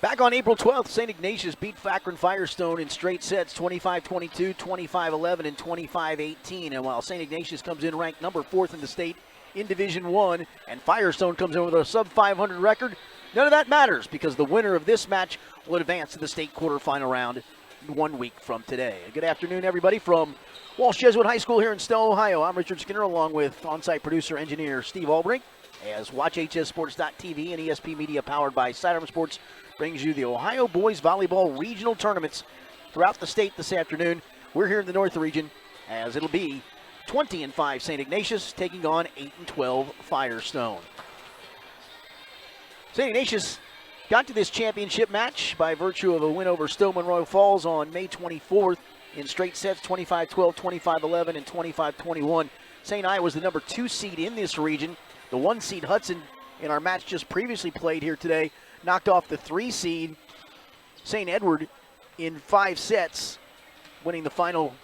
Back on April 12th, St. Ignatius beat Firestone in straight sets, 25-22, 25-11, and 25-18. And while St. Ignatius comes in ranked number 4th in the state in Division I, and Firestone comes in with a sub-500 record, none of that matters because the winner of this match will advance to the state quarterfinal round 1 week from today. Good afternoon, everybody, from Walsh Jesuit High School here in Stone, Ohio. I'm Richard Skinner along with on-site producer engineer Steve Albrink as WatchHSSports.tv and ESP Media powered by Sidearm Sports brings you the Ohio Boys Volleyball Regional Tournaments throughout the state this afternoon. We're here in the North Region as it'll be 20-5 St. Ignatius taking on 8-12 Firestone. St. Ignatius got to this championship match by virtue of a win over Stone Monroe Falls on May 24th in straight sets, 25-12, 25-11, and 25-21. St. I was the number 2 seed in this region. The 1 seed Hudson in our match just previously played here today knocked off the 3 seed St. Edward in 5 sets, winning the final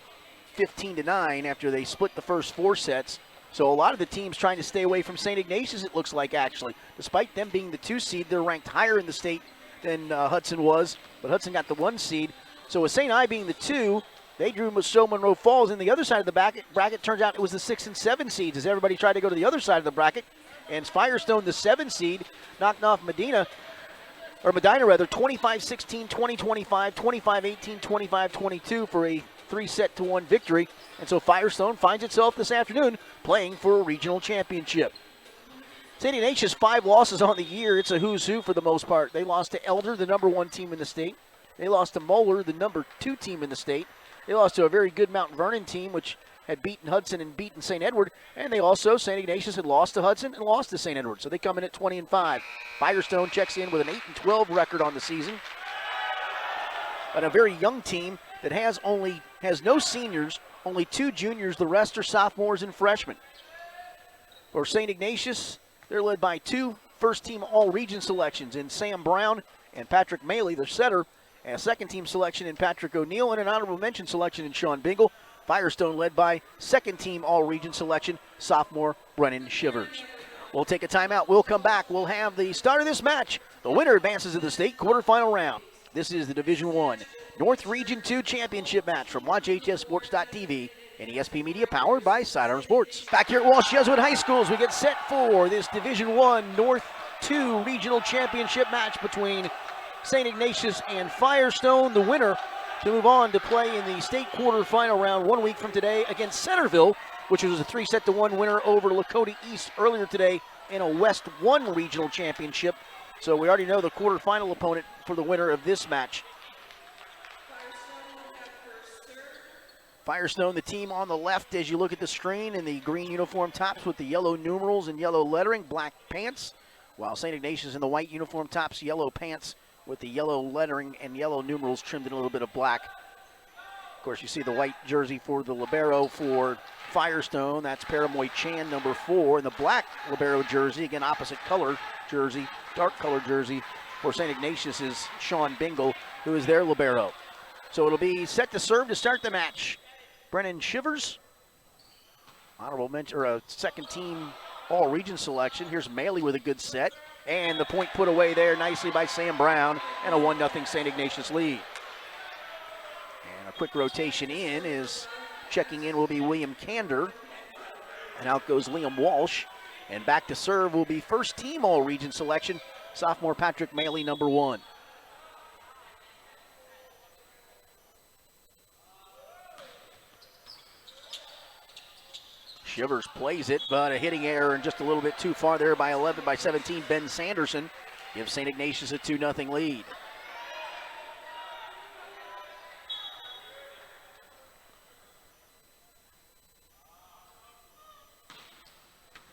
15-9 after they split the first 4 sets. So a lot of the teams trying to stay away from St. Ignatius, it looks like, actually. Despite them being the 2 seed, they're ranked higher in the state than Hudson was, but Hudson got the 1 seed. So with St. I being the 2, they drew Stone Monroe Falls. In the other side of the bracket, turns out it was the 6 and 7 seeds as everybody tried to go to the other side of the bracket. And Firestone, the 7 seed, knocked off Medina, 25-16, 20-25, 25-18, 25-22 for a 3-set-to-1 victory. And so Firestone finds itself this afternoon playing for a regional championship. St. Ignatius, 5 losses on the year. It's a who's who for the most part. They lost to Elder, the number 1 team in the state. They lost to Moeller, the number 2 team in the state. They lost to a very good Mount Vernon team, which had beaten Hudson and beaten St. Edward. And they also, St. Ignatius had lost to Hudson and lost to St. Edward. So they come in at 20-5. Firestone checks in with an 8-12 record on the season. But a very young team that has no seniors, only 2 juniors. The rest are sophomores and freshmen. For St. Ignatius, they're led by 2 first-team all-region selections in Sam Brown and Patrick Maley, their setter, and a second-team selection in Patrick O'Neill, and an honorable mention selection in Sean Bingle. Firestone led by second-team all-region selection, sophomore Brennan Shivers. We'll take a timeout. We'll come back. We'll have the start of this match. The winner advances to the state quarterfinal round. This is the Division I North Region 2 Championship match from WatchHSSports.tv and ESP Media powered by Sidearm Sports. Back here at Walsh Jesuit High School as we get set for this Division I North 2 Regional Championship match between St. Ignatius and Firestone. The winner to move on to play in the state quarterfinal round 1 week from today against Centerville, which was a 3-set-to-1 winner over Lakota East earlier today in a West 1 regional championship. So we already know the quarterfinal opponent for the winner of this match. Firestone, the team on the left as you look at the screen in the green uniform tops with the yellow numerals and yellow lettering, black pants, while St. Ignatius in the white uniform tops, yellow pants with the yellow lettering and yellow numerals trimmed in a little bit of black. Of course, you see the white jersey for the libero for Firestone. That's Paramoy Chan, number 4. And the black libero jersey, again, opposite color jersey, dark color jersey for St. Ignatius is Sean Bingle, who is their libero. So it'll be set to serve to start the match. Brennan Shivers, honorable mention, or a second-team all-region selection. Here's Maley with a good set. And the point put away there nicely by Sam Brown, and a 1-0 St. Ignatius lead. And a quick rotation in is checking in will be William Kander. And out goes Liam Walsh. And back to serve will be first-team all-region selection, sophomore Patrick Maley, number 1. Shivers plays it, but a hitting error and just a little bit too far there by 17, Ben Sanderson. Gives St. Ignatius a 2-0 lead.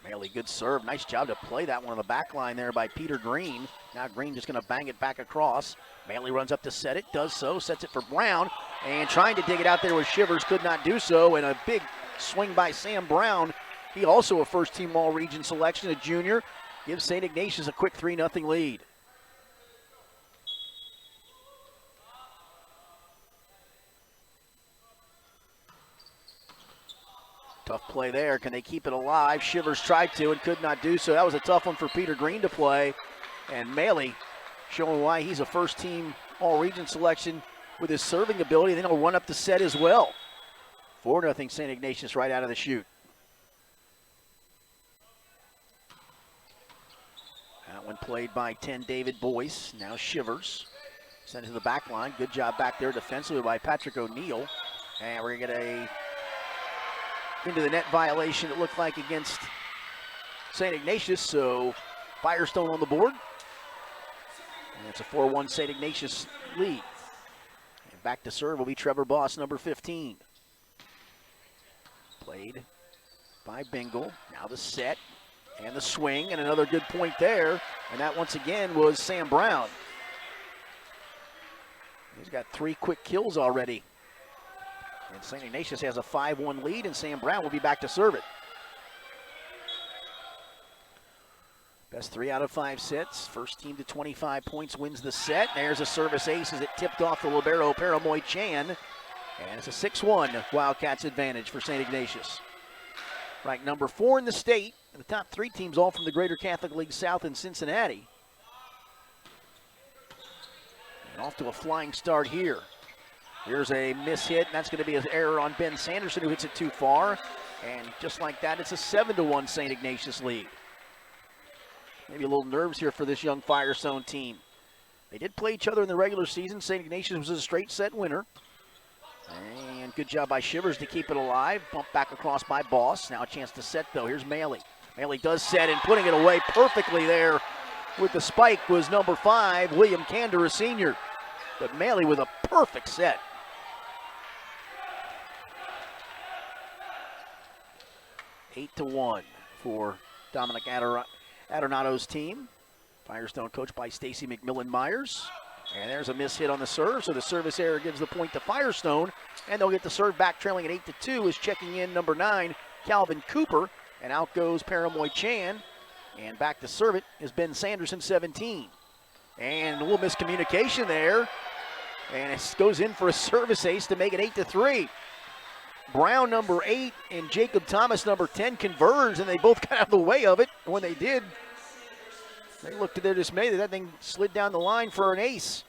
Maley, good serve. Nice job to play that one on the back line there by Peter Green. Now Green just going to bang it back across. Maley runs up to set it, does so, sets it for Brown, and trying to dig it out there with Shivers, could not do so, and a big swing by Sam Brown. He also a first-team all-region selection, a junior. Gives St. Ignatius a quick 3-0 lead. Tough play there. Can they keep it alive? Shivers tried to and could not do so. That was a tough one for Peter Green to play. And Maley showing why he's a first-team all-region selection with his serving ability. Then he'll run up the set as well. 4-0 St. Ignatius right out of the chute. That one played by 10 David Boyce. Now Shivers. Sent it to the back line. Good job back there defensively by Patrick O'Neill. And we're going to get a into the net violation, it looked like, against St. Ignatius. So Firestone on the board. And it's a 4-1 St. Ignatius lead. And back to serve will be Trevor Boss, number 15. Played by Bingle. Now the set and the swing, and another good point there. And that once again was Sam Brown. He's got 3 quick kills already. And St. Ignatius has a 5-1 lead, and Sam Brown will be back to serve it. Best 3 out of 5 sets. First team to 25 points wins the set. There's a service ace as it tipped off the libero Paramoy Chan. And it's a 6-1 Wildcats advantage for St. Ignatius. Ranked number 4 in the state. And the top 3 teams all from the Greater Catholic League South in Cincinnati. And off to a flying start here. Here's a miss hit, and that's going to be an error on Ben Sanderson, who hits it too far. And just like that, it's a 7-1 St. Ignatius lead. Maybe a little nerves here for this young Firestone team. They did play each other in the regular season. St. Ignatius was a straight set winner. And good job by Shivers to keep it alive. Bump back across by Boss. Now a chance to set, though. Here's Maley. Maley does set, and putting it away perfectly there with the spike was number 5, William Candor, a senior. But Maley with a perfect set. Eight to 1 for Dominic Adornato's team. Firestone coached by Stacy McMillan Myers. And there's a miss hit on the serve, so the service error gives the point to Firestone. And they'll get the serve back, trailing at 8 to 2, is checking in number 9, Calvin Cooper. And out goes Paramoy Chan. And back to serve it is Ben Sanderson, 17. And a little miscommunication there. And it goes in for a service ace to make it 8 to 3. Brown, number 8, and Jacob Thomas, number 10, converge, and they both got out of the way of it. And when they did, they looked to their dismay that thing slid down the line for an ace.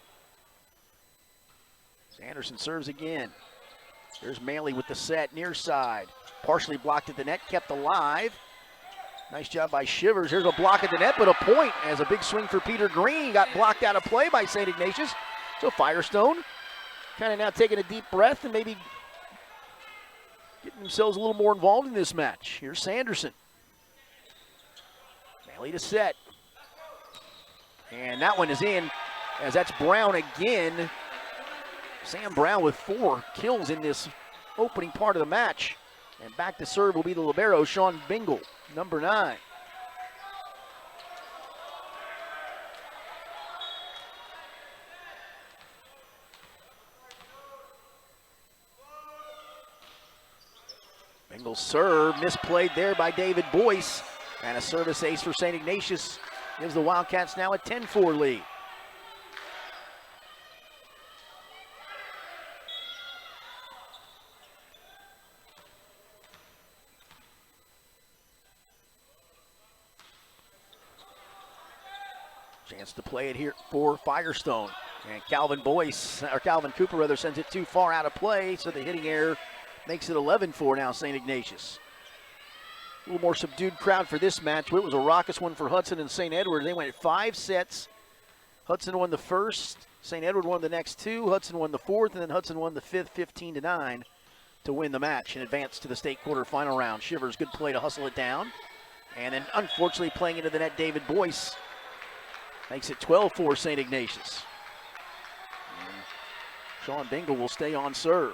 Sanderson serves again. There's Maley with the set, near side. Partially blocked at the net, kept alive. Nice job by Shivers. Here's a block at the net, but a point as a big swing for Peter Green. Got blocked out of play by St. Ignatius. So Firestone kind of now taking a deep breath and maybe getting themselves a little more involved in this match. Here's Sanderson. Maley to set. And that one is in, as that's Brown again. Sam Brown with 4 kills in this opening part of the match. And back to serve will be the libero, Sean Bingle, number 9. Bingle's serve, misplayed there by David Boyce. And a service ace for St. Ignatius gives the Wildcats now a 10-4 lead. Chance to play it here for Firestone. And Calvin Cooper rather, sends it too far out of play, so the hitting error makes it 11-4 now, St. Ignatius. A little more subdued crowd for this match. It was a raucous one for Hudson and St. Edward. They went 5 sets. Hudson won the first. St. Edward won the next 2. Hudson won the 4th, and then Hudson won the 5th, 15-9 to win the match and advance to the state quarterfinal round. Shivers, good play to hustle it down. And then, unfortunately, playing into the net, David Boyce makes it 12-4 St. Ignatius. And Sean Bingle will stay on serve.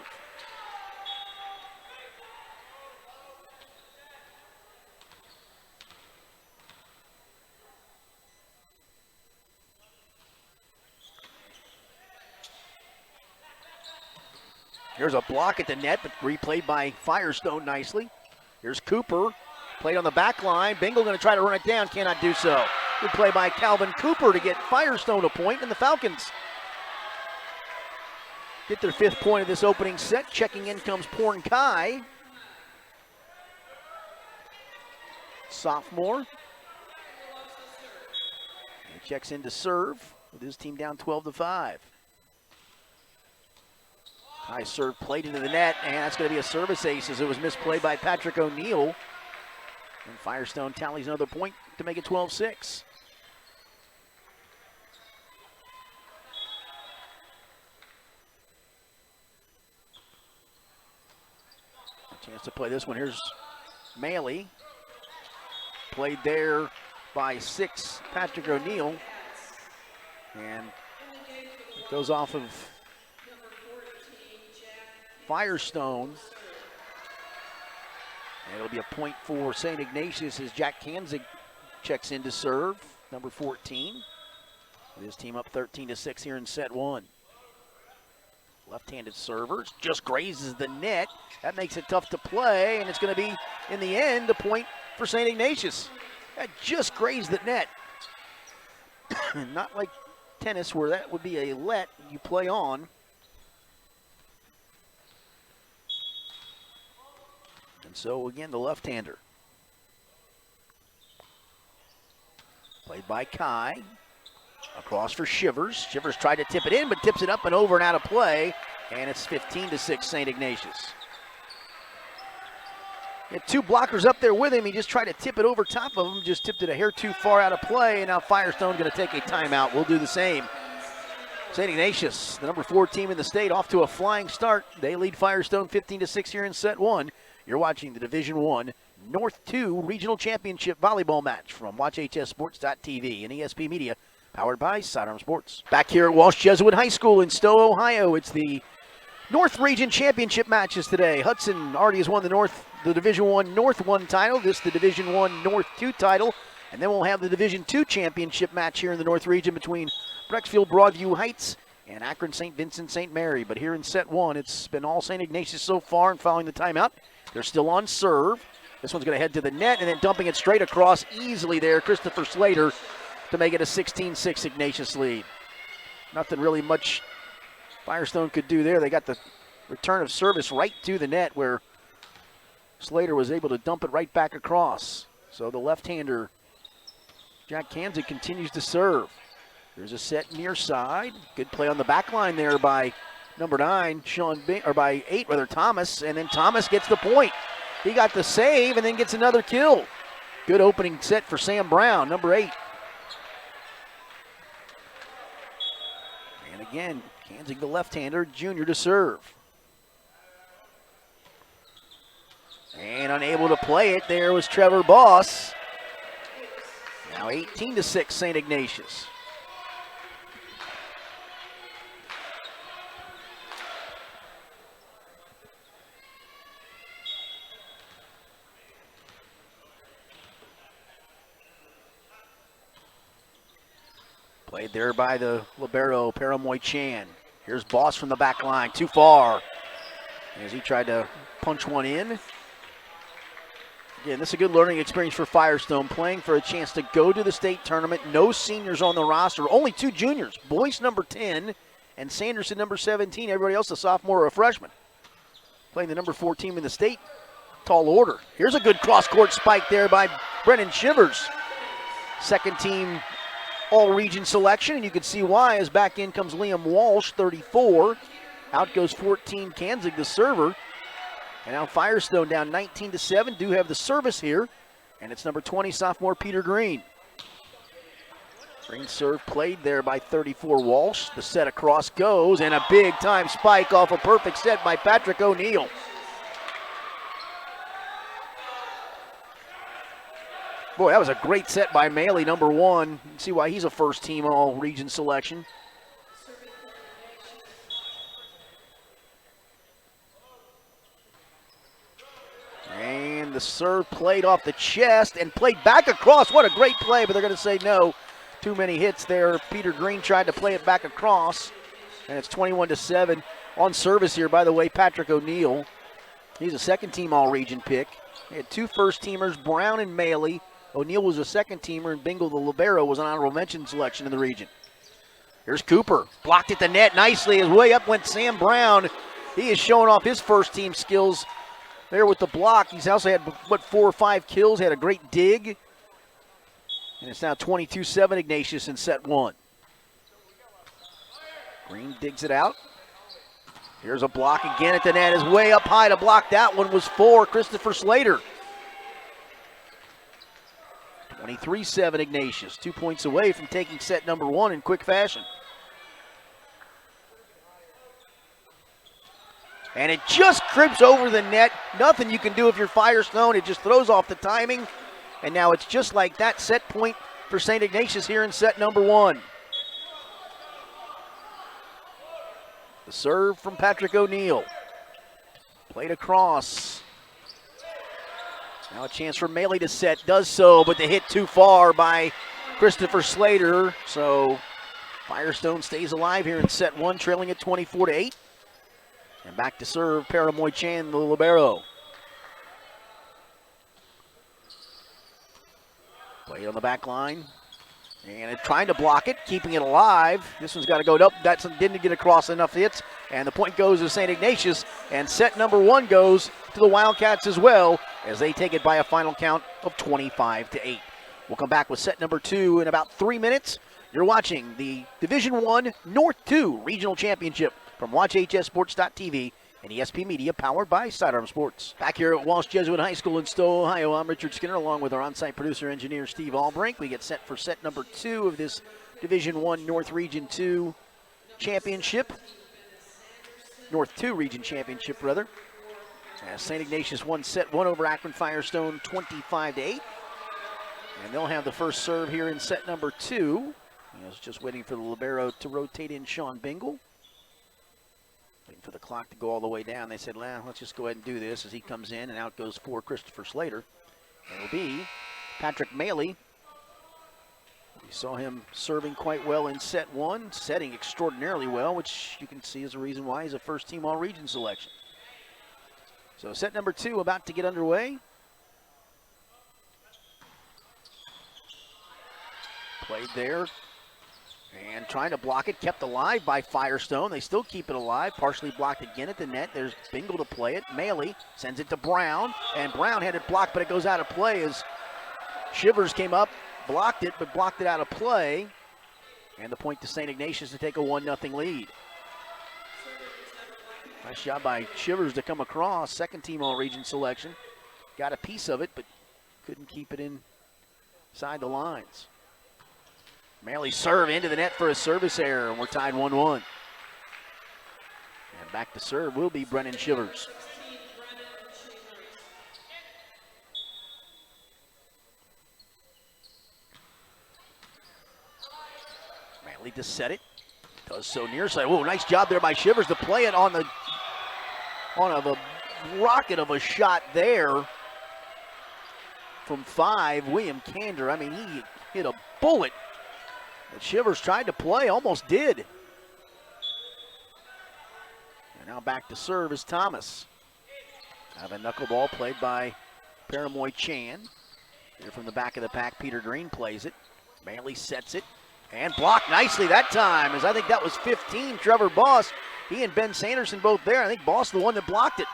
Here's a block at the net, but replayed by Firestone nicely. Here's Cooper, played on the back line. Bingle going to try to run it down, cannot do so. Good play by Calvin Cooper to get Firestone a point, and the Falcons get their 5th point of this opening set. Checking in comes Porn Kai. Sophomore. He checks in to serve. with his team down 12-5. High serve played into the net, and that's going to be a service ace as it was misplayed by Patrick O'Neill. And Firestone tallies another point to make it 12-6. Chance to play this one. Here's Maley. Played there by 6, Patrick O'Neill. And it goes off of Firestone. And it'll be a point for St. Ignatius as Jack Kanzig checks in to serve, number 14. With his team up 13-6 here in set 1. Left-handed server just grazes the net. That makes it tough to play, and it's going to be, in the end, a point for St. Ignatius. That just grazed the net. Not like tennis where that would be a let you play on. And so, again, the left-hander. Played by Kai. Across for Shivers. Shivers tried to tip it in, but tips it up and over and out of play. And it's 15-6 St. Ignatius. He had 2 blockers up there with him. He just tried to tip it over top of him. Just tipped it a hair too far out of play. And now Firestone going to take a timeout. We'll do the same. St. Ignatius, the number 4 team in the state, off to a flying start. They lead Firestone 15-6 here in set 1. You're watching the Division I North 2 Regional Championship Volleyball match from WatchHSSports.tv and ESP Media, powered by Sidearm Sports. Back here at Walsh Jesuit High School in Stowe, Ohio, it's the North Region Championship matches today. Hudson already has won the Division I North 1 title. This the Division I North 2 title. And then we'll have the Division II Championship match here in the North Region between Brecksville Broadview Heights and Akron St. Vincent St. Mary. But here in set 1, it's been all St. Ignatius so far, and following the timeout, they're still on serve. This one's going to head to the net and then dumping it straight across easily there, Christopher Slater, to make it a 16-6 Ignatius lead. Nothing really much Firestone could do there. They got the return of service right to the net where Slater was able to dump it right back across. So the left-hander, Jack Kanzig, continues to serve. There's a set near side. Good play on the back line there by number 9, by 8 rather, Thomas, and then Thomas gets the point. He got the save and then gets another kill. Good opening set for Sam Brown, number 8. And again, Kanzig, the left-hander, junior, to serve. And unable to play it, there was Trevor Boss. Now 18-6 St. Ignatius. Played there by the libero, Paramoy Chan. Here's Boss from the back line, too far, as he tried to punch one in. Again, this is a good learning experience for Firestone, playing for a chance to go to the state tournament. No seniors on the roster, only 2 juniors. Boyce, number 10, and Sanderson, number 17. Everybody else a sophomore or a freshman. Playing the number 4 team in the state, tall order. Here's a good cross-court spike there by Brennan Shivers. Second team all-region selection, and you can see why, as back in comes Liam Walsh, 34. Out goes 14, Kanzig, the server. And now Firestone down 19-7, do have the service here, and it's number 20, sophomore Peter Green. Green serve played there by 34, Walsh. The set across goes, and a big-time spike off a perfect set by Patrick O'Neill. Boy, that was a great set by Maley, number 1. You can see why he's a first-team all-region selection. And the serve played off the chest and played back across. What a great play, but they're going to say no. Too many hits there. Peter Green tried to play it back across, and it's 21-7. On service here, by the way, Patrick O'Neill. He's a second-team all-region pick. He had 2 first-teamers, Brown and Maley. O'Neill was a second-teamer, and Bingle, the libero, was an honorable mention selection in the region. Here's Cooper. Blocked at the net nicely. As way up went Sam Brown. He is showing off his first-team skills there with the block. He's also had, 4 or 5 kills. Had a great dig. And it's now 22-7 Ignatius in set 1. Green digs it out. Here's a block again at the net. Is way up high to block that one was for Christopher Slater. 23-7 Ignatius. 2 points away from taking set number 1 in quick fashion. And it just creeps over the net. Nothing you can do if you're Firestone. It just throws off the timing. And now it's just like that set point for St. Ignatius here in set number 1. The serve from Patrick O'Neill. Played across. Now a chance for Maley to set. Does so, but the hit too far by Christopher Slater. So Firestone stays alive here in set 1, trailing at 24-8. And back to serve Paramoy Chan, the libero. Played on the back line. And trying to block it, keeping it alive. This one's got to go up. That didn't get across enough hits. And the point goes to St. Ignatius. And set number 1 goes to the Wildcats as well, as they take it by a final count of 25-8. We'll come back with set number 2 in about 3 minutes. You're watching the Division I North 2 Regional Championship from WatchHSSports.tv and ESP Media, powered by Sidearm Sports. Back here at Walsh Jesuit High School in Stowe, Ohio, I'm Richard Skinner, along with our on-site producer engineer Steve Albrink. We get set for set number 2 of this Division I North Region 2 Championship. North 2 Region Championship, rather. As St. Ignatius won set 1 over Akron Firestone 25-8. And they'll have the first serve here in set number 2. He was just waiting for the libero to rotate in Sean Bingle. Waiting for the clock to go all the way down. They said, well, let's just go ahead and do this as he comes in, and out goes for Christopher Slater. It'll be Patrick Maley. We saw him serving quite well in set 1, setting extraordinarily well, which you can see is a reason why he's a first-team All-Region selection. So set number 2 about to get underway. Played there. And trying to block it, kept alive by Firestone. They still keep it alive, partially blocked again at the net. There's Bingle to play it. Maley sends it to Brown, and Brown had it blocked, but it goes out of play as Shivers came up, blocked it, but blocked it out of play. And the point to St. Ignatius to take a 1-0 lead. Nice job by Shivers to come across. Second team All-Region selection. Got a piece of it, but couldn't keep it inside the lines. Maley serve into the net for a service error, and we're tied 1-1. And back to serve will be Brennan Shivers. Maley to set it. Does so near side. Oh, nice job there by Shivers to play it on a rocket of a shot there from 5. William Kander. I mean, he hit a bullet that Shivers tried to play, almost did. And now back to serve is Thomas. Have a knuckleball played by Paramoy Chan. Here from the back of the pack, Peter Green plays it. Maley sets it and blocked nicely that time, as I think that was 15, Trevor Boss. He and Ben Sanderson both there. I think Boss the one that blocked it.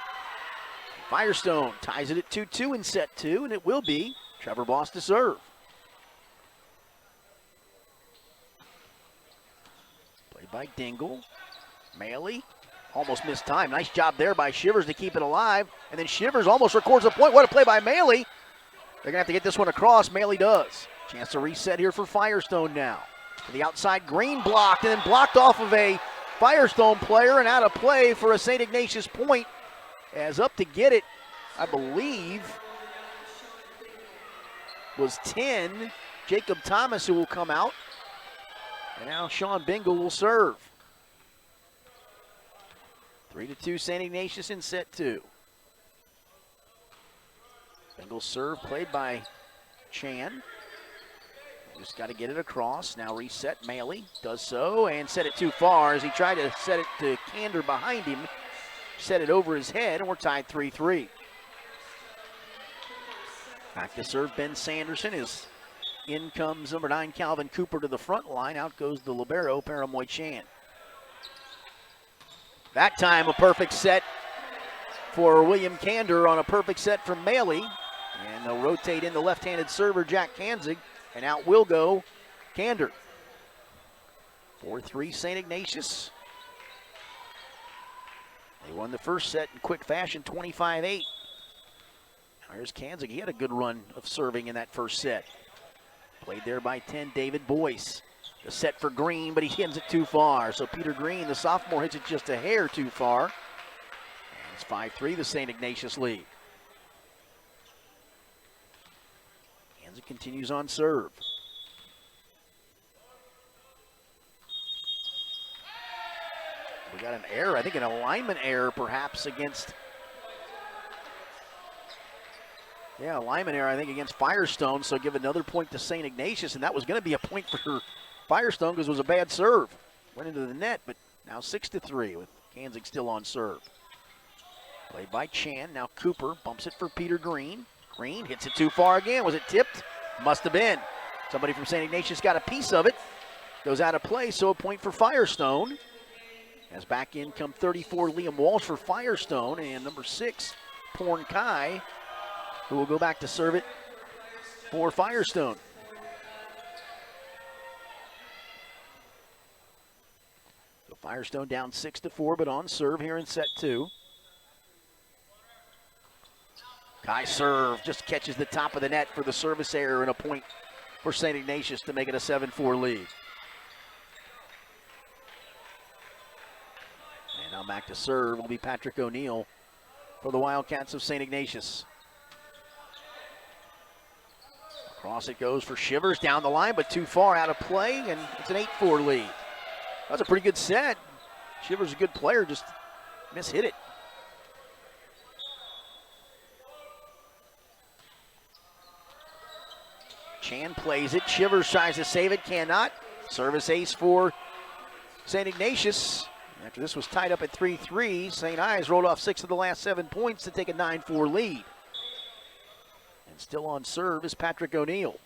Firestone ties it at 2-2 in set 2, and it will be Trevor Boss to serve. By Dingle. Maley almost missed time. Nice job there by Shivers to keep it alive. And then Shivers almost records a point. What a play by Maley. They're going to have to get this one across. Maley does. Chance to reset here for Firestone now. To the outside, Green blocked, and then blocked off of a Firestone player and out of play for a St. Ignatius point. As up to get it, I believe, was 10. Jacob Thomas, who will come out. And now Sean Bingle will serve. 3-2 St. Ignatius in set 2. Bingle's serve played by Chan. Just got to get it across. Now reset. Maley does so and set it too far as he tried to set it to Kander behind him. Set it over his head, and we're tied 3-3. Back to serve Ben Sanderson. In comes number 9, Calvin Cooper, to the front line. Out goes the libero, Paramoy Chan. That time a perfect set for William Kander on a perfect set from Maley. And they'll rotate in the left-handed server, Jack Kanzig, and out will go Kander. 4-3 St. Ignatius. They won the first set in quick fashion, 25-8. Here's Kanzig. He had a good run of serving in that first set. Played there by 10, David Boyce. The set for Green, but he hits it too far. So Peter Green, the sophomore, hits it just a hair too far. And it's 5-3, the St. Ignatius lead. Kanzig continues on serve. We got an error, I think an alignment error perhaps against, alignment error I think against Firestone, so give another point to St. Ignatius, and that was going to be a point for Firestone because it was a bad serve. Went into the net, but now 6-3 with Kanzig still on serve. Played by Chan, now Cooper bumps it for Peter Green. Green hits it too far again. Was it tipped? Must have been. Somebody from St. Ignatius got a piece of it. Goes out of play, so a point for Firestone. As back in come 34, Liam Walsh for Firestone, and number 6, Porn Kai, who will go back to serve it for Firestone. So Firestone down 6-4, but on serve here in set 2. Kai serve just catches the top of the net for the service error, and a point for St. Ignatius to make it a 7-4 lead. Now back to serve will be Patrick O'Neill for the Wildcats of St. Ignatius. Across it goes for Shivers down the line, but too far out of play, and it's an 8-4 lead. That was a pretty good set. Shivers is a good player, just mishit it. Chan plays it. Shivers tries to save it, cannot. Service ace for St. Ignatius. After this was tied up at 3-3, St. Ives rolled off 6 of the last 7 points to take a 9-4 lead. And still on serve is Patrick O'Neill.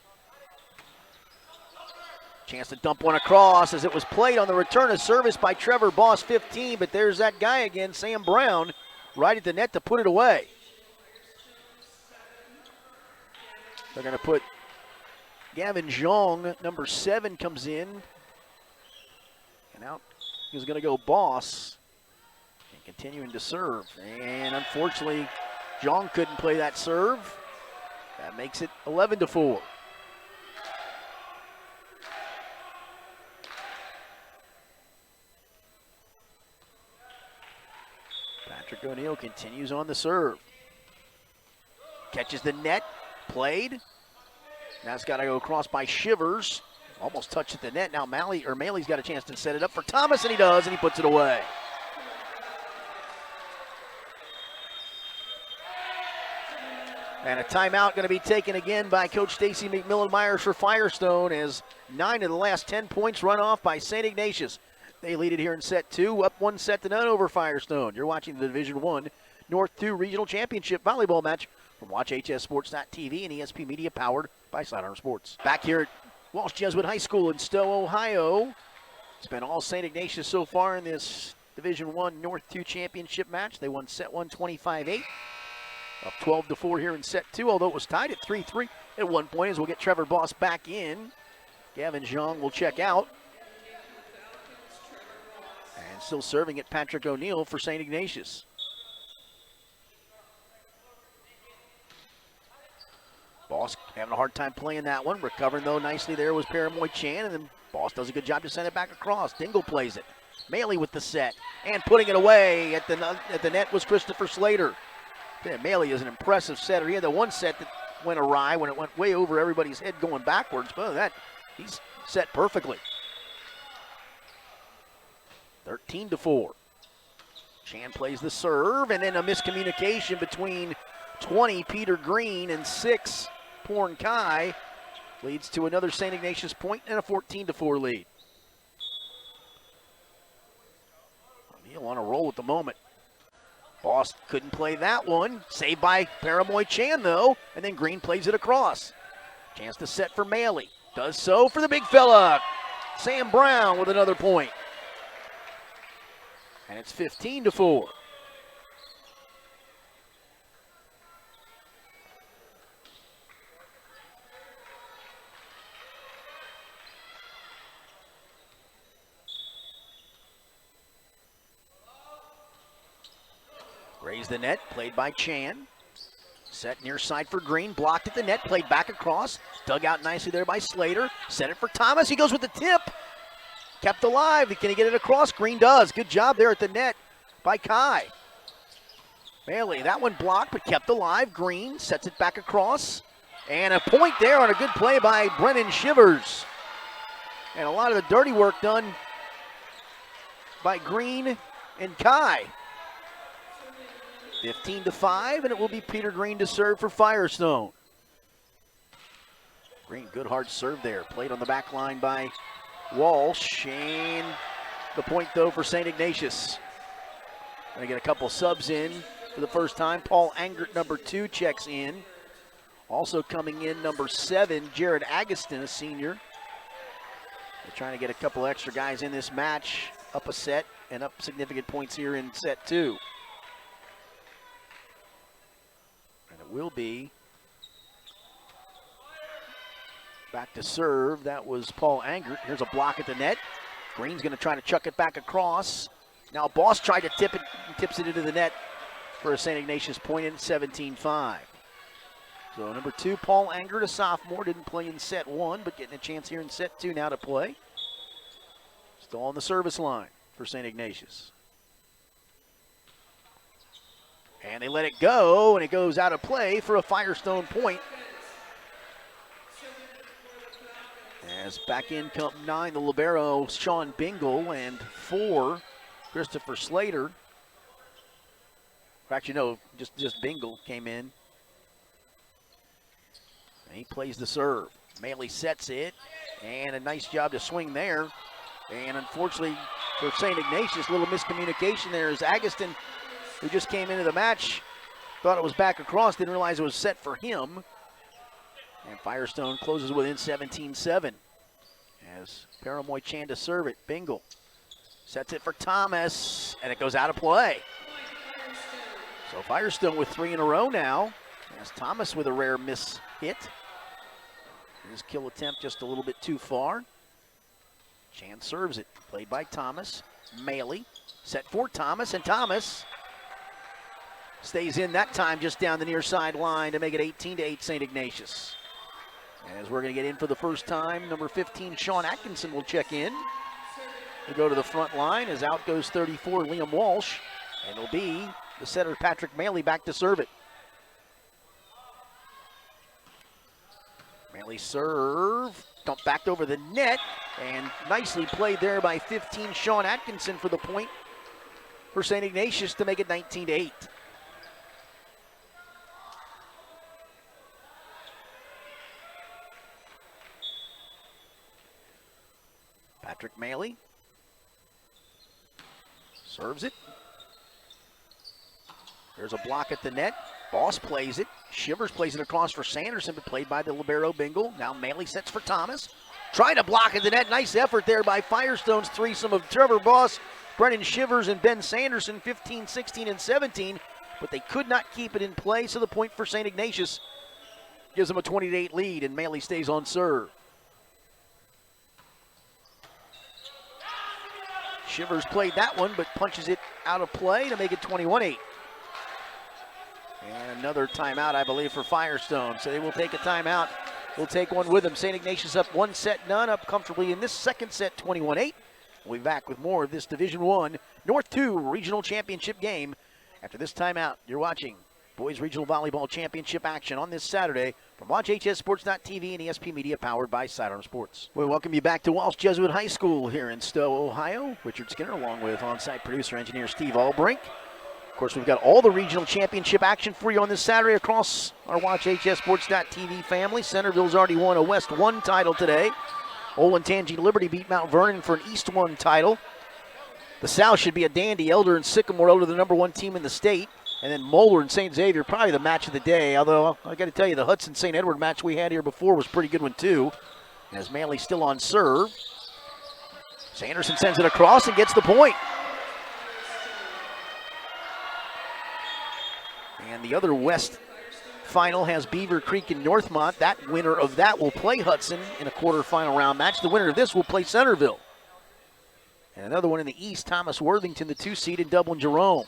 Chance to dump one across as it was played on the return of service by Trevor Boss, 15, but there's that guy again, Sam Brown, right at the net to put it away. They're going to put Gavin Zhang, number 7, comes in. And out is going to go Boss, and continuing to serve. And unfortunately, Zhang couldn't play that serve. That makes it 11-4. Patrick O'Neill continues on the serve. Catches the net, played. Now it's got to go across by Shivers. Almost touched at the net. Now Maley's got a chance to set it up for Thomas, and he does, and he puts it away. And a timeout going to be taken again by Coach Stacy McMillan-Myers for Firestone, as 9 of the last 10 points run off by St. Ignatius. They lead it here in set 2, up 1-0 over Firestone. You're watching the Division I North 2 Regional Championship volleyball match from WatchHSSports.tv and ESP Media, powered by Sidearm Sports. Back here at Walsh Jesuit High School in Stowe, Ohio. It's been all St. Ignatius so far in this Division I North 2 championship match. They won set 1 25-8. Up 12-4 here in set 2, although it was tied at 3-3 at one point, as we'll get Trevor Boss back in. Gavin Zhang will check out. And still serving at Patrick O'Neill for St. Ignatius. Boss having a hard time playing that one. Recovering, though, nicely there was Paramoy Chan, and then Boss does a good job to send it back across. Dingle plays it. Maley with the set, and putting it away at the net was Christopher Slater. Maley is an impressive setter. He had the one set that went awry when it went way over everybody's head going backwards, but that he's set perfectly. 13-4. Chan plays the serve, and then a miscommunication between 20, Peter Green, and 6, Porn Kai, leads to another St. Ignatius point and a 14-4 lead. O'Neill on a roll at the moment. Boss couldn't play that one. Saved by Paramoy Chan, though, and then Green plays it across. Chance to set for Maley. Does so for the big fella. Sam Brown with another point. And it's 15-4. Raised the net, played by Chan. Set near side for Green, blocked at the net, played back across. Dug out nicely there by Slater. Set it for Thomas, he goes with the tip. Kept alive, can he get it across? Green does, good job there at the net by Kai. Bailey, that one blocked but kept alive. Green sets it back across. And a point there on a good play by Brennan Shivers. And a lot of the dirty work done by Green and Kai. 15-5, and it will be Peter Green to serve for Firestone. Green, good hard serve there. Played on the back line by Walsh. And the point, though, for St. Ignatius. Going to get a couple subs in for the first time. Paul Angert, number 2, checks in. Also coming in, number 7, Jared Agustin, a senior. They're trying to get a couple extra guys in this match. Up a set and up significant points here in set 2. And it will be back to serve. That was Paul Angert. Here's a block at the net. Green's going to try to chuck it back across. Now Boss tried to tip it and tips it into the net for a St. Ignatius point in 17-5. So number 2, Paul Angert, a sophomore, didn't play in set 1, but getting a chance here in set 2 now to play. Still on the service line for St. Ignatius. And they let it go, and it goes out of play for a Firestone point. As back in come 9, the libero, Sean Bingle, and 4, Christopher Slater. Actually, no, just Bingle came in. And he plays the serve. Maley sets it, and a nice job to swing there. And unfortunately for St. Ignatius, a little miscommunication there as Agustin, who just came into the match, thought it was back across, didn't realize it was set for him. And Firestone closes within 17-7 as Paramoy Chan to serve it. Bingle sets it for Thomas, and it goes out of play. So Firestone with 3 in a row now, as Thomas with a rare miss hit. His kill attempt just a little bit too far. Chan serves it, played by Thomas. Maley set for Thomas, and Thomas stays in that time just down the near side line to make it 18-8 St. Ignatius. As we're going to get in for the first time, number 15, Sean Atkinson will check in. We'll go to the front line as out goes 34, Liam Walsh. And it'll be the setter, Patrick Maley, back to serve it. Maley serve, dumped back over the net, and nicely played there by 15, Sean Atkinson for the point for St. Ignatius to make it 19-8. Patrick Maley serves it. There's a block at the net. Boss plays it. Shivers plays it across for Sanderson, but played by the libero Bingle. Now Maley sets for Thomas. Trying to block at the net. Nice effort there by Firestone's threesome of Trevor Boss, Brennan Shivers, and Ben Sanderson, 15, 16, and 17. But they could not keep it in play, so the point for St. Ignatius gives them a 20-8 lead, and Maley stays on serve. Shivers played that one, but punches it out of play to make it 21-8. And another timeout, I believe, for Firestone. So they will take a timeout. We'll take one with them. St. Ignatius up 1-0, up comfortably in this second set, 21-8. We'll be back with more of this Division I North 2 Regional Championship game after this timeout. You're watching Boys Regional Volleyball Championship action on this Saturday from WatchHSSports.tv and ESP Media, powered by Sidearm Sports. We welcome you back to Walsh Jesuit High School here in Stowe, Ohio. Richard Skinner along with on-site producer engineer Steve Albrink. Of course, we've got all the regional championship action for you on this Saturday across our WatchHSSports.tv family. Centerville's already won a West 1 title today. Olentangy Liberty beat Mount Vernon for an East 1 title. The South should be a dandy. Elder and Sycamore, Elder the #1 team in the state. And then Moeller and St. Xavier, probably the match of the day. Although, I got to tell you, the Hudson-St. Edward match we had here before was a pretty good one, too. As Manley still on serve. Sanderson sends it across and gets the point. And the other West final has Beaver Creek and Northmont. That winner of that will play Hudson in a quarterfinal round match. The winner of this will play Centerville. And another one in the East, Thomas Worthington, the 2 seed, in Dublin Jerome.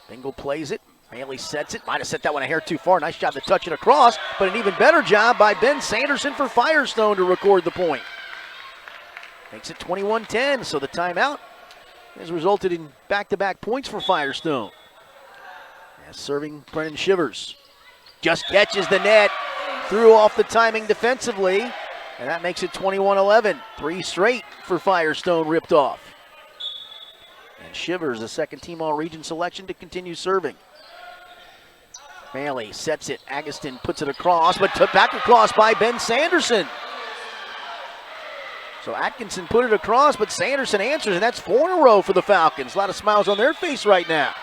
Bingle plays it. Bailey sets it. Might have set that one a hair too far. Nice job to touch it across, but an even better job by Ben Sanderson for Firestone to record the point. Makes it 21-10, so the timeout has resulted in back-to-back points for Firestone. As serving Brennan Shivers. Just catches the net. Threw off the timing defensively, and that makes it 21-11. 3 straight for Firestone ripped off. And Shivers, a second-team All-Region selection to continue serving. Bailey sets it. Agustin puts it across, but back across by Ben Sanderson. So Atkinson put it across, but Sanderson answers, and that's 4 in a row for the Falcons. A lot of smiles on their face right now.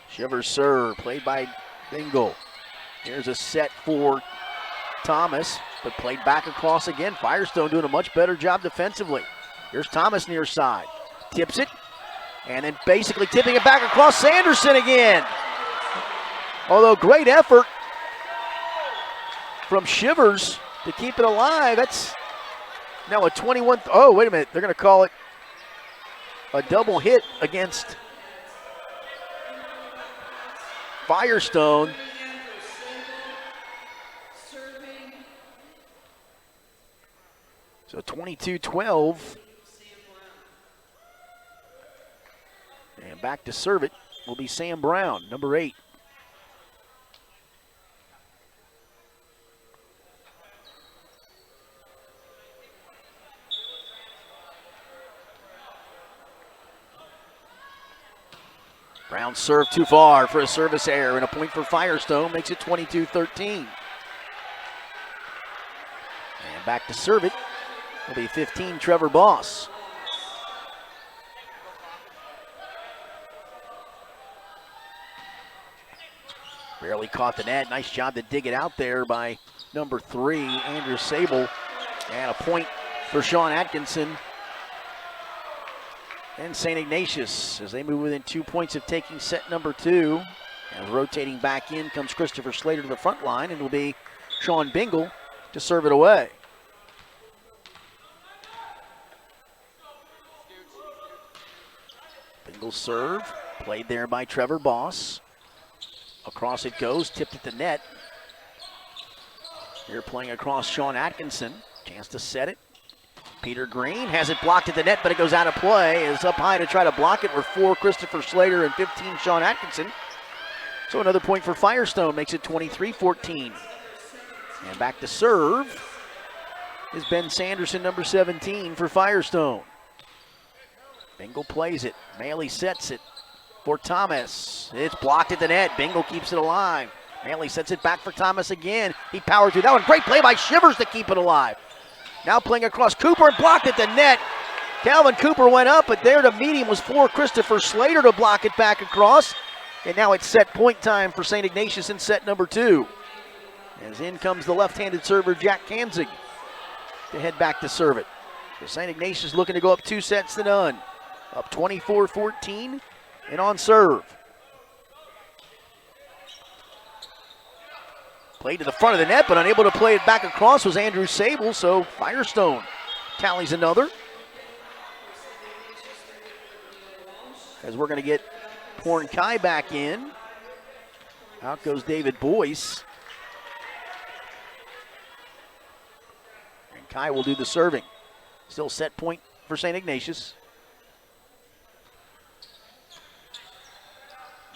Shivers serve, played by Bingle. Here's a set for Thomas, but played back across again. Firestone doing a much better job defensively. Here's Thomas near side. Tips it, and then basically tipping it back across Sanderson again. Although great effort from Shivers to keep it alive. That's now a 21. Oh, wait a minute. They're going to call it a double hit against Firestone. So 22-12. And back to serve it will be Sam Brown, number 8. Brown served too far for a service error, and a point for Firestone makes it 22-13. And back to serve it will be 15, Trevor Boss. Barely caught the net. Nice job to dig it out there by number 3, Andrew Sable. And a point for Sean Atkinson and St. Ignatius as they move within 2 points of taking set number 2. And rotating back in comes Christopher Slater to the front line, and it will be Sean Bingle to serve it away. Bingle serve, played there by Trevor Boss. Across it goes, tipped at the net. Here playing across Sean Atkinson. Chance to set it. Peter Green has it blocked at the net, but it goes out of play. Is up high to try to block it. We're 4, Christopher Slater, and 15, Sean Atkinson. So another point for Firestone makes it 23-14. And back to serve is Ben Sanderson, number 17, for Firestone. Bingle plays it. Maley sets it for Thomas. It's blocked at the net. Bingle keeps it alive. Maley sets it back for Thomas again. He powered through that one. Great play by Shivers to keep it alive. Now playing across Cooper and blocked at the net. Calvin Cooper went up, but there to meet him was 4, Christopher Slater to block it back across. And now it's set point time for St. Ignatius in set number 2. As in comes the left-handed server, Jack Kanzig, to head back to serve it. So St. Ignatius looking to go up 2 sets to none. Up 24-14 and on serve. Played to the front of the net, but unable to play it back across was Andrew Sable, so Firestone tallies another. As we're going to get Porn Kai back in. Out goes David Boyce. And Kai will do the serving. Still set point for St. Ignatius.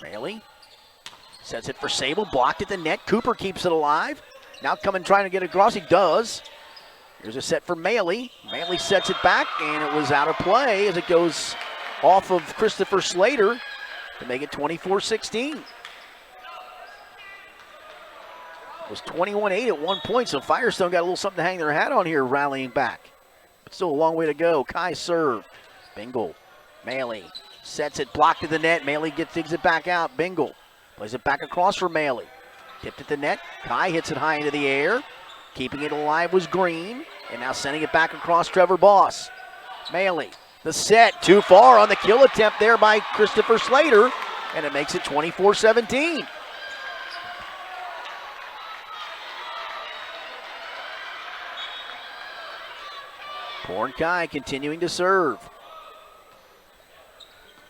Maley sets it for Sable, blocked at the net. Cooper keeps it alive. Now coming trying to get across, he does. Here's a set for Maley. Maley sets it back, and it was out of play as it goes off of Christopher Slater to make it 24-16. It was 21-8 at one point, so Firestone got a little something to hang their hat on here, rallying back. But still a long way to go. Kai serve. Bingle. Maley sets it, blocked at the net. Maley digs it back out. Bingle plays it back across for Maley. Tipped at the net. Kai hits it high into the air. Keeping it alive was Green. And now sending it back across Trevor Boss. Maley, the set, too far on the kill attempt there by Christopher Slater. And it makes it 24-17. Porn Kai continuing to serve.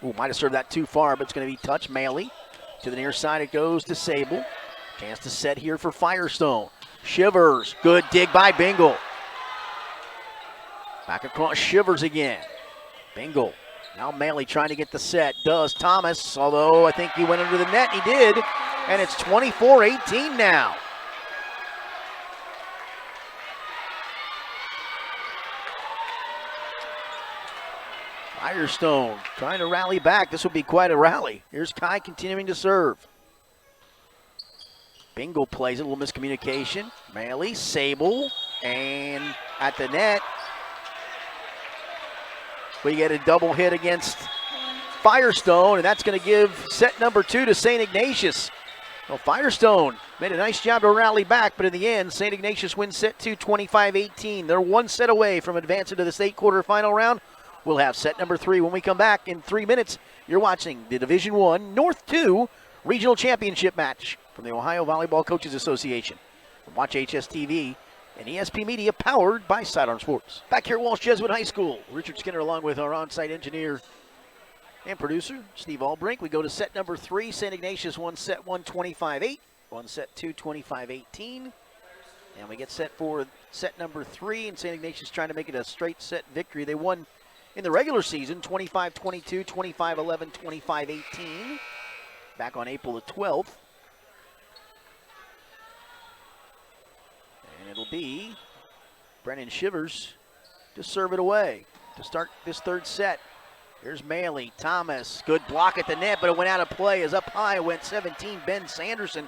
Ooh, might have served that too far, but it's going to be touch. Maley to the near side. It goes to Sable. Chance to set here for Firestone. Shivers. Good dig by Bingle. Back across Shivers again. Bingle. Now Maley trying to get the set. Does Thomas, although I think he went under the net. He did. And it's 24-18 now. Firestone trying to rally back. This will be quite a rally. Here's Kai continuing to serve. Bingle plays it, a little miscommunication. Maley, Sable, and at the net, we get a double hit against Firestone, and that's going to give set number 2 to St. Ignatius. Well, Firestone made a nice job to rally back, but in the end, St. Ignatius wins set 2, 25-18. They're one set away from advancing to the state quarterfinal round. We'll have set number 3 when we come back in 3 minutes. You're watching the Division I North 2 Regional Championship match from the Ohio Volleyball Coaches Association. Watch HSTV and ESP Media, powered by Sidearm Sports. Back here at Walsh Jesuit High School, Richard Skinner along with our on-site engineer and producer, Steve Albrink. We go to set number 3. St. Ignatius won set 1, 25-8. Won set 2, 25-18. And we get set for set number 3, and St. Ignatius trying to make it a straight set victory. They won in the regular season, 25-22, 25-11, 25-18. Back on April the 12th. And it'll be Brennan Shivers to serve it away to start this third set. Here's Maley, Thomas, good block at the net, but it went out of play as up high went 17, Ben Sanderson.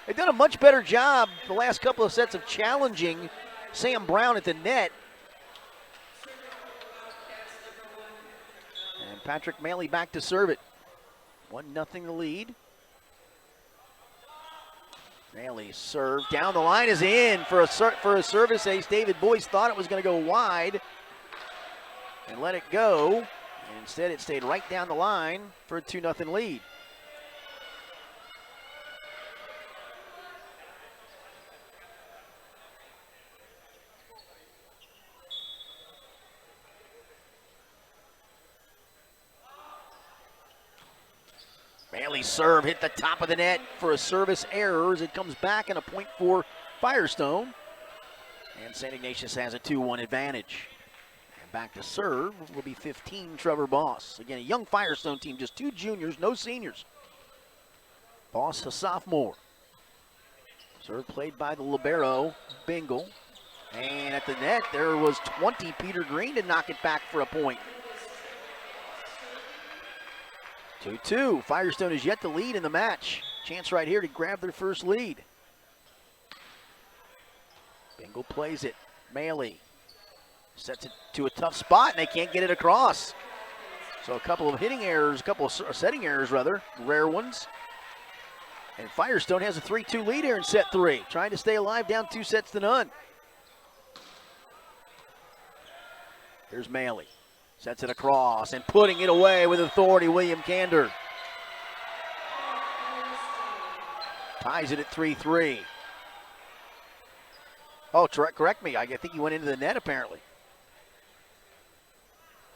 They've done a much better job the last couple of sets of challenging Sam Brown at the net. And Patrick Maley back to serve it. 1-0 the lead. Maley serve down the line is in for a service ace. David Boyce thought it was going to go wide and let it go. And instead it stayed right down the line for a 2-0 lead. Maley's serve hit the top of the net for a service error as it comes back, and a point for Firestone. And St. Ignatius has a 2-1 advantage. And back to serve will be 15, Trevor Boss. Again, a young Firestone team, just 2 juniors, no seniors. Boss, a sophomore. Serve played by the libero, Bingle. And at the net, there was 20, Peter Green, to knock it back for a point. 2-2. Firestone is yet to lead in the match. Chance right here to grab their first lead. Bingle plays it. Maley sets it to a tough spot, and they can't get it across. So a couple of hitting errors, a couple of setting errors, rather, rare ones. And Firestone has a 3-2 lead here in set 3, trying to stay alive, down 2-0. Here's Maley. Sets it across and putting it away with authority, William Kander. Ties it at 3-3. Oh, correct me. I think he went into the net apparently.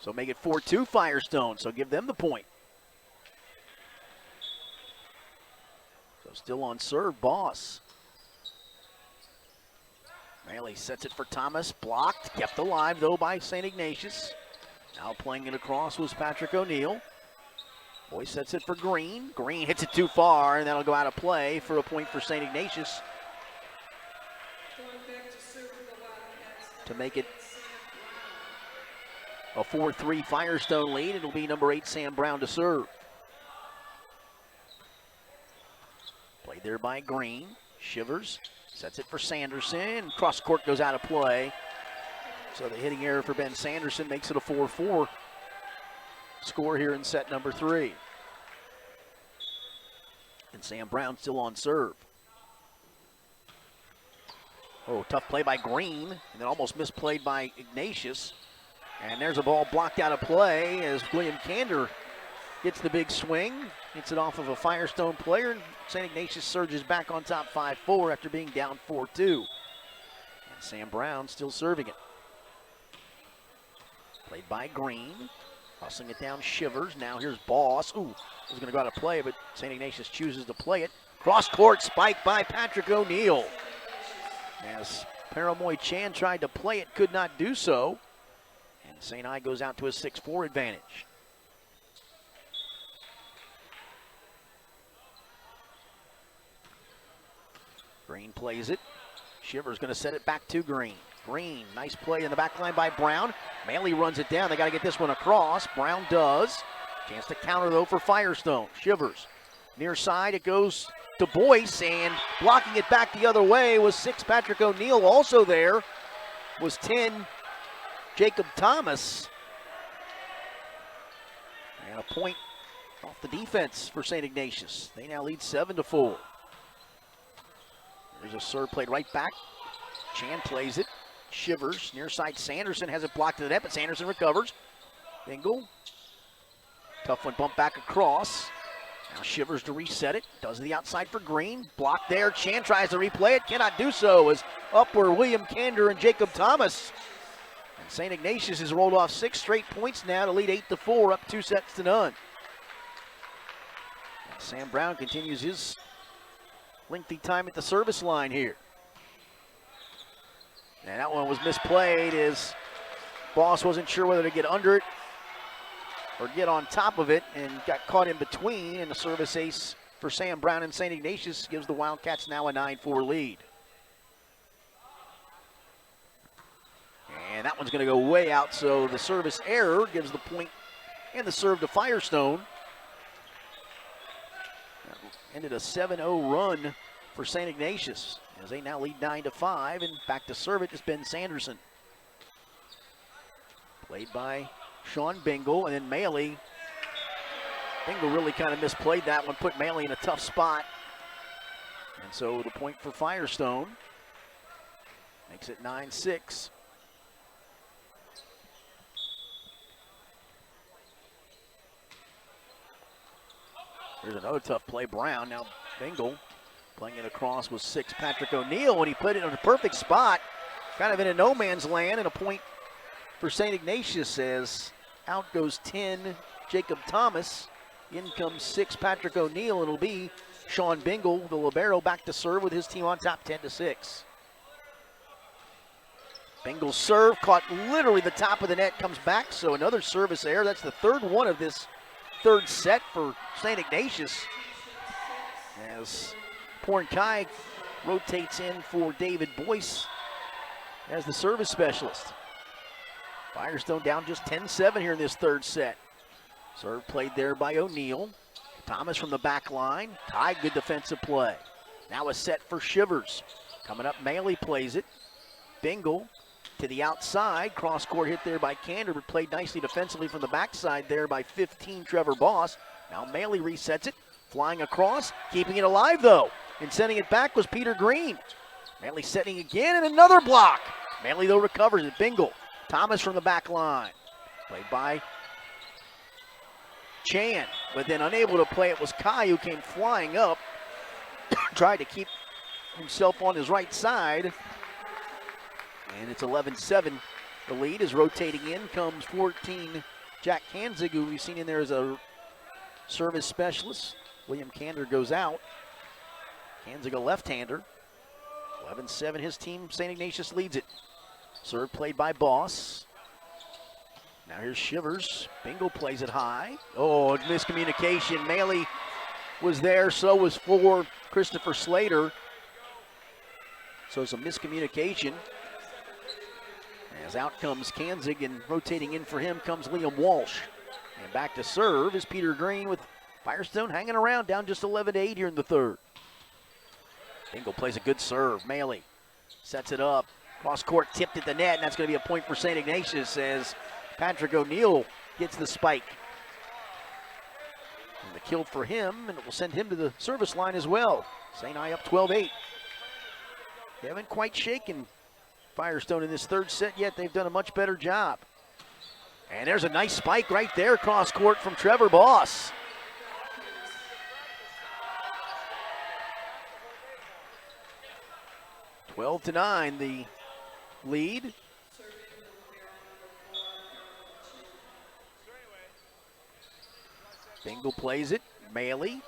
So make it 4-2 Firestone, so give them the point. So still on serve, Boss. Maley sets it for Thomas, blocked, kept alive though by St. Ignatius. Now playing it across was Patrick O'Neill. Boy sets it for Green. Green hits it too far, and that'll go out of play for a point for St. Ignatius. To make it a 4-3 Firestone lead. It'll be number 8, Sam Brown, to serve. Played there by Green. Shivers sets it for Sanderson. Cross court goes out of play. So the hitting error for Ben Sanderson makes it a 4-4 score here in set number 3. And Sam Brown still on serve. Oh, tough play by Green, and then almost misplayed by Ignatius. And there's a ball blocked out of play as William Kander gets the big swing. Gets it off of a Firestone player, and St. Ignatius surges back on top 5-4 after being down 4-2. And Sam Brown still serving it. Played by Green. Hustling it down, Shivers. Now here's Boss. Ooh, was going to go out of play, but St. Ignatius chooses to play it. Cross court spike by Patrick O'Neill. As Paramoy Chan tried to play it, could not do so. And St. I goes out to a 6-4 advantage. Green plays it. Shivers going to set it back to Green. Green, nice play in the back line by Brown. Maley runs it down. They got to get this one across. Brown does. Chance to counter, though, for Firestone. Shivers. Near side, it goes to Boyce, and blocking it back the other way was 6 Patrick O'Neill. Also there was 10 Jacob Thomas. And a point off the defense for St. Ignatius. They now lead 7-4. There's a serve played right back. Chan plays it. Shivers. Near side, Sanderson has it blocked to the net, but Sanderson recovers. Bingle. Tough one, bump back across. Now Shivers to reset it. Does the outside for Green. Blocked there. Chan tries to replay it. Cannot do so as up were William Kander and Jacob Thomas. And St. Ignatius has rolled off 6 straight points now to lead 8-4, up 2-0. And Sam Brown continues his lengthy time at the service line here. And that one was misplayed as Boss wasn't sure whether to get under it or get on top of it and got caught in between. And the service ace for Sam Brown and St. Ignatius gives the Wildcats now a 9-4 lead. And that one's going to go way out, so the service error gives the point and the serve to Firestone. That ended a 7-0 run for St. Ignatius as they now lead 9-5, and back to serve it is Ben Sanderson. Played by Sean Bingle, and then Maley. Bingle really kind of misplayed that one, put Maley in a tough spot. And so the point for Firestone makes it 9-6. Here's another tough play, Brown. Now Bingle playing it across with 6 Patrick O'Neill, and he put it in a perfect spot, kind of in a no man's land, and a point for St. Ignatius as out goes 10 Jacob Thomas. In comes 6 Patrick O'Neill, and it'll be Sean Bingle, the libero, back to serve with his team on top 10-6. Bingle's serve caught literally the top of the net, comes back, so another service error. That's the third one of this third set for St. Ignatius as Pornkai rotates in for David Boyce as the service specialist. Firestone down just 10-7 here in this third set. Serve played there by O'Neill. Thomas from the back line. Tied, good defensive play. Now a set for Shivers. Coming up, Maley plays it. Bingle to the outside. Cross court hit there by Kander, but played nicely defensively from the backside there by 15 Trevor Boss. Now Maley resets it. Flying across, keeping it alive though. And sending it back was Peter Green. Maley setting again, and another block. Maley though recovers it. Bingle. Thomas from the back line. Played by Chan, but then unable to play it was Kai, who came flying up. Tried to keep himself on his right side. And it's 11-7. The lead is rotating in. Comes 14 Jack Kanzig, who we've seen in there as a service specialist. William Kander goes out. Kanzig a left-hander. 11-7, his team, St. Ignatius leads it. Serve played by Boss. Now here's Shivers. Bingle plays it high. Oh, miscommunication. Maley was there, so was for Christopher Slater. So it's a miscommunication. As out comes Kanzig, and rotating in for him comes Liam Walsh. And back to serve is Peter Green, with Firestone hanging around, down just 11-8 here in the third. Bingle plays a good serve. Maley sets it up. Cross court tipped at the net, and that's going to be a point for St. Ignatius as Patrick O'Neill gets the spike. And the kill for him, and it will send him to the service line as well. St. I up 12-8. They haven't quite shaken Firestone in this third set yet. They've done a much better job. And there's a nice spike right there, cross court from Trevor Boss. Twelve to 9, the lead. Bingle plays it. Maley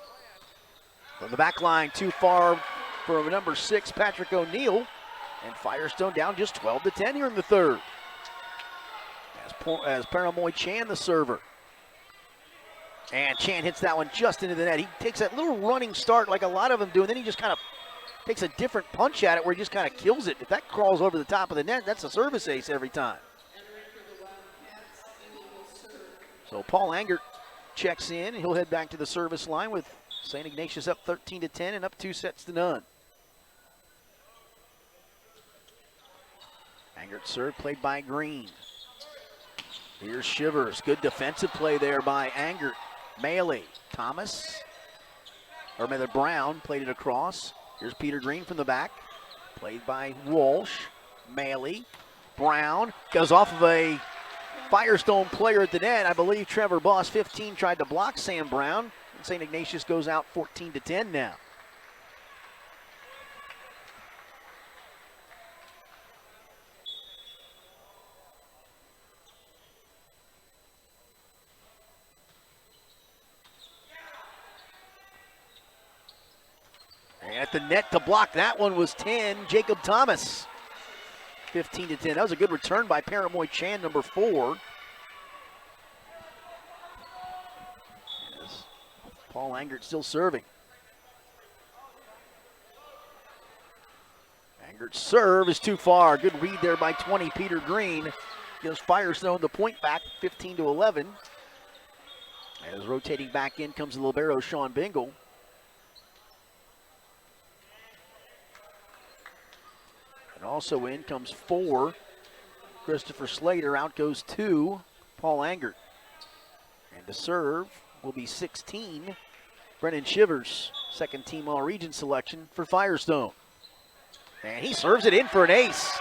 from the back line, too far for number 6, Patrick O'Neill. And Firestone down just 12-10 here in the third. As Paramoy Chan, the server. And Chan hits that one just into the net. He takes that little running start like a lot of them do, and then he just kind of takes a different punch at it where he just kind of kills it. If that crawls over the top of the net, that's a service ace every time. So Paul Angert checks in, and he'll head back to the service line with St. Ignatius up 13-10 and up 2-0. Angert's serve played by Green. Here's Shivers. Good defensive play there by Angert. Maley, Thomas, or rather Brown played it across. Here's Peter Green from the back. Played by Walsh. Maley, Brown, goes off of a Firestone player at the net. I believe Trevor Boss, 15, tried to block Sam Brown. And St. Ignatius goes out 14-10 now. At the net to block that one was 10, Jacob Thomas. 15-10. That was a good return by Paramoy Chan, number 4. As Paul Angert still serving. Angert's serve is too far. Good read there by 20, Peter Green. Gives Firestone the point back, 15-11. As rotating back in comes the libero, Sean Bingle. And also in comes 4, Christopher Slater. Out goes 2, Paul Angert. And to serve will be 16, Brennan Shivers. Second team All-Region selection for Firestone. And he serves it in for an ace.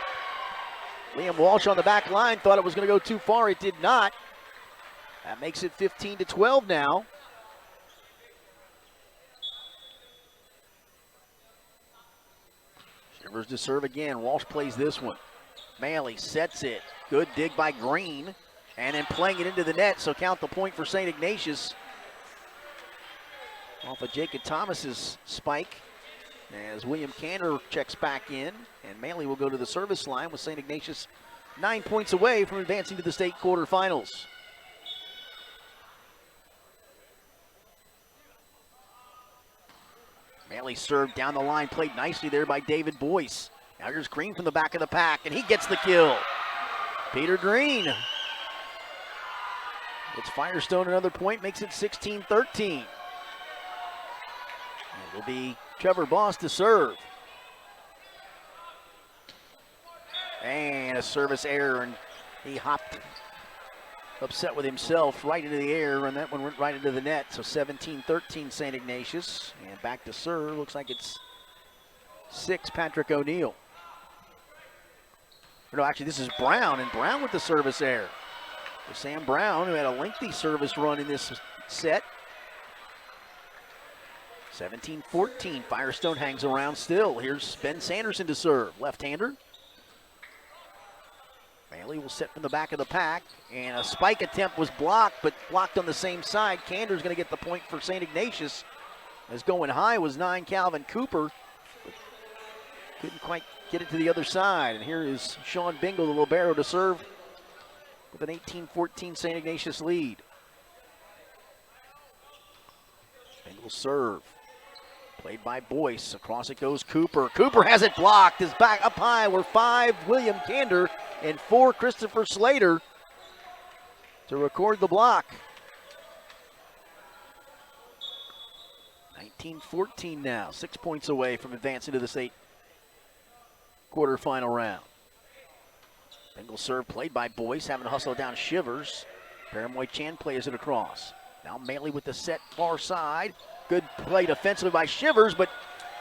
Liam Walsh on the back line thought it was going to go too far. It did not. That makes it 15-12 now. Shivers to serve again. Walsh plays this one. Maley sets it. Good dig by Green. And then playing it into the net, so count the point for St. Ignatius. Off of Jacob Thomas's spike. As William Cantor checks back in. And Maley will go to the service line with St. Ignatius 9 points away from advancing to the state quarterfinals. Maley served down the line, played nicely there by David Boyce. Now here's Green from the back of the pack, and he gets the kill. Peter Green. It's Firestone another point, makes it 16-13. It will be Trevor Boss to serve. And a service error, and he hopped upset with himself right into the air, and that one went right into the net. So 17-13 St. Ignatius. And back to serve. Looks like it's 6, Patrick O'Neill. No, actually, this is Brown, and Brown with the service error. For Sam Brown, who had a lengthy service run in this set. 17-14. Firestone hangs around still. Here's Ben Sanderson to serve. Left-hander. Maley will set from the back of the pack, and a spike attempt was blocked, but blocked on the same side. Cantor's going to get the point for St. Ignatius. As going high was 9, Calvin Cooper. Couldn't quite get it to the other side. And here is Sean Bingle, the libero, to serve with an 18-14 St. Ignatius lead. Bingle serve. Played by Boyce. Across it goes Cooper. Cooper has it blocked. His back up high were 5, William Cantor, and 4, Christopher Slater to record the block. 19-14 now. 6 points away from advancing to the state quarterfinal round. Bingle serve played by Boyce, having to hustle down Shivers. Paramoy Chan plays it across. Now Maley with the set far side. Good play defensively by Shivers, but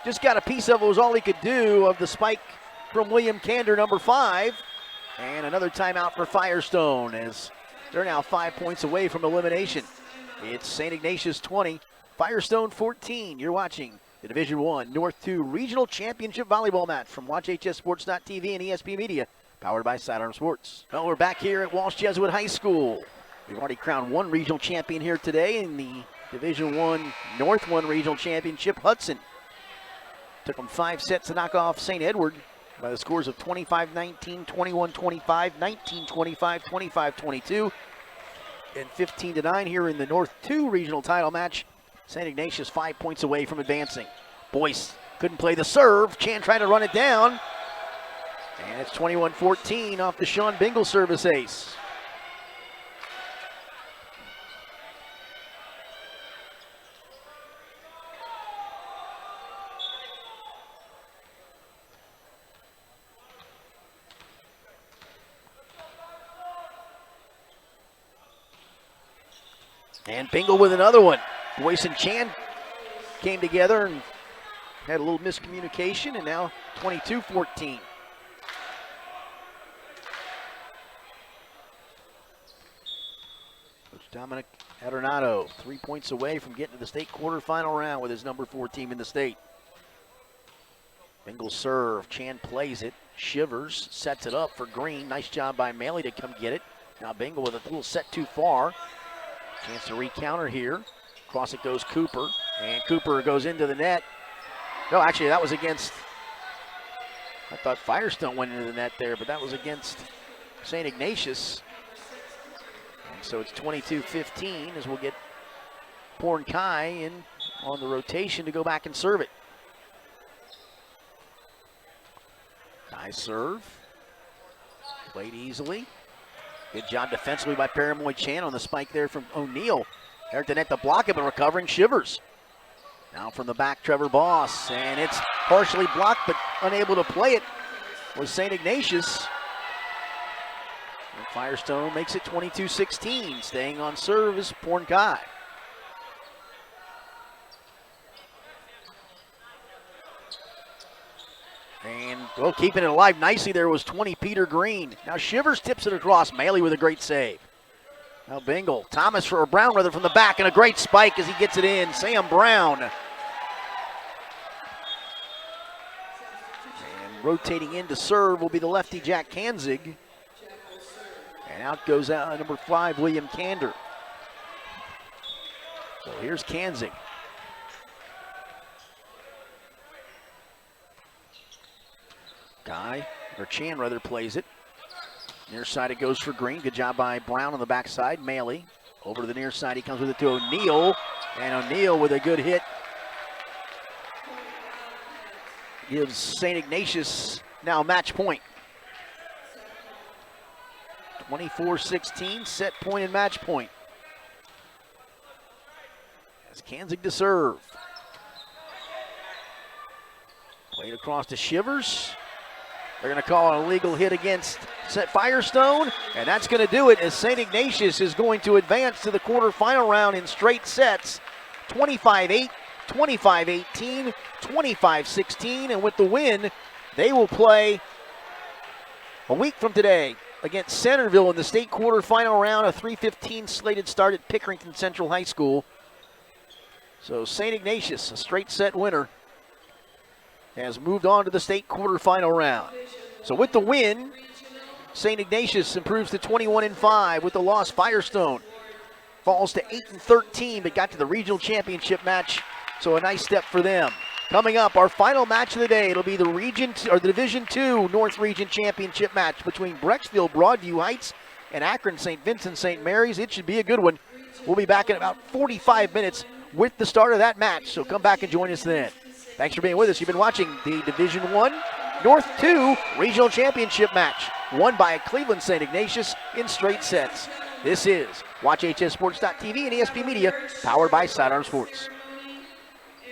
just got a piece of it, was all he could do, of the spike from William Cantor, number 5. And another timeout for Firestone, as they're now 5 points away from elimination. It's St. Ignatius 20, Firestone 14. You're watching the Division I North 2 Regional Championship Volleyball match from WatchHSSports.tv and ESP Media, powered by Sidearm Sports. Well, we're back here at Walsh Jesuit High School. We've already crowned one regional champion here today in the Division I North 1 Regional Championship. Hudson took them 5 sets to knock off St. Edward by the scores of 25-19, 21-25, 19-25, 25-22, and 15-9 here in the North 2 regional title match. St. Ignatius 5 points away from advancing. Boyce couldn't play the serve. Chan tried to run it down. And it's 21-14 off the Sean Bingle service ace. And Bingle with another one. Boyce and Chan came together and had a little miscommunication, and now 22-14. Coach Dominic Adornato, 3 points away from getting to the state quarterfinal round with his number 4 team in the state. Bingle serve, Chan plays it. Shivers sets it up for Green. Nice job by Maley to come get it. Now Bingle with a little set too far. Chance to recounter here. Across it goes Cooper, and Cooper goes into the net. No, actually that was against, I thought Firestone went into the net there, but that was against St. Ignatius. And so it's 22-15 as we'll get Porn Kai in on the rotation to go back and serve it. Kai serve, played easily. Good job defensively by Paramoy Chan on the spike there from O'Neill. Eric the net to block it, but recovering Shivers. Now from the back, Trevor Boss, and it's partially blocked, but unable to play it was St. Ignatius. And Firestone makes it 22-16. Staying on serve is Porn Kai. And keeping it alive nicely there was 20 Peter Green. Now Shivers tips it across. Maley with a great save. Now Bingle, Brown rather from the back, and a great spike as he gets it in. Sam Brown. And rotating in to serve will be the lefty Jack Kanzig. And out goes number 5, William Kander. So here's Kanzig. Chan rather plays it. Near side it goes for Green. Good job by Brown on the backside. Maley over to the near side. He comes with it to O'Neill. And O'Neill with a good hit gives St. Ignatius now match point. 24-16, set point and match point. As Kanzig to serve. Played across to Shivers. They're going to call an illegal hit against Firestone, and that's going to do it as St. Ignatius is going to advance to the quarterfinal round in straight sets, 25-8, 25-18, 25-16, and with the win, they will play a week from today against Centerville in the state quarterfinal round, a 3:15 slated start at Pickerington Central High School. So St. Ignatius, a straight set winner, has moved on to the state quarterfinal round. So with the win, St. Ignatius improves to 21-5. With the loss, Firestone falls to 8-13, but got to the regional championship match. So a nice step for them. Coming up, our final match of the day. It'll be the the Division II North Region Championship match between Brecksville Broadview Heights and Akron St. Vincent St. Mary's. It should be a good one. We'll be back in about 45 minutes with the start of that match. So come back and join us then. Thanks for being with us. You've been watching the Division I North 2 Regional Championship match, won by Cleveland St. Ignatius in straight sets. This is WatchHSSports.tv and ESP Media, powered by Sidearm Sports.